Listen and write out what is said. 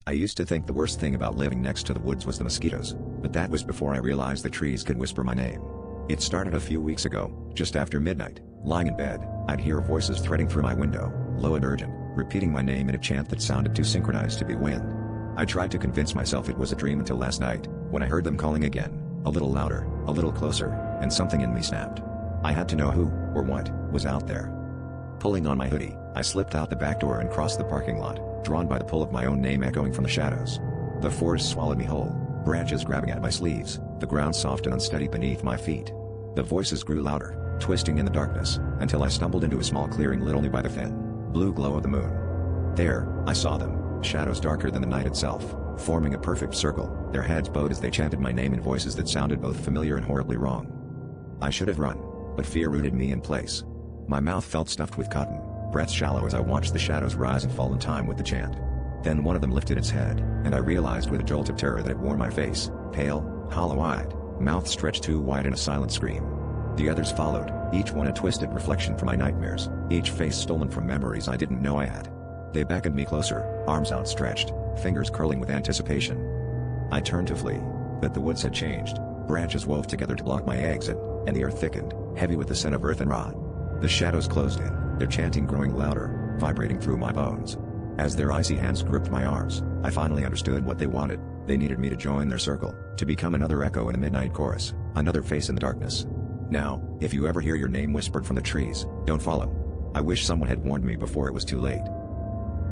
I used to think the worst thing about living next to the woods was the mosquitoes, but that was before I realized the trees could whisper my name. It started a few weeks ago, just after midnight. Lying in bed, I'd hear voices threading through my window, low and urgent, repeating my name in a chant that sounded too synchronized to be wind. I tried to convince myself it was a dream until last night, when I heard them calling again, a little louder, a little closer, and something in me snapped. I had to know who, or what, was out there. Pulling on my hoodie, I slipped out the back door and crossed the parking lot, drawn by the pull of my own name echoing from the shadows. The forest swallowed me whole, branches grabbing at my sleeves, the ground soft and unsteady beneath my feet. The voices grew louder, twisting in the darkness, until I stumbled into a small clearing lit only by the thin, blue glow of the moon. There, I saw them, shadows darker than the night itself, forming a perfect circle, their heads bowed as they chanted my name in voices that sounded both familiar and horribly wrong. I should have run, but fear rooted me in place. My mouth felt stuffed with cotton, breath shallow as I watched the shadows rise and fall in time with the chant. Then one of them lifted its head, and I realized with a jolt of terror that it wore my face, pale, hollow-eyed, mouth stretched too wide in a silent scream. The others followed, each one a twisted reflection from my nightmares, each face stolen from memories I didn't know I had. They beckoned me closer, arms outstretched, fingers curling with anticipation. I turned to flee, but the woods had changed, branches wove together to block my exit, and the earth thickened, heavy with the scent of earth and rot. The shadows closed in, their chanting growing louder, vibrating through my bones. As their icy hands gripped my arms, I finally understood what they wanted. They needed me to join their circle, to become another echo in a midnight chorus, another face in the darkness. Now, if you ever hear your name whispered from the trees, don't follow. I wish someone had warned me before it was too late.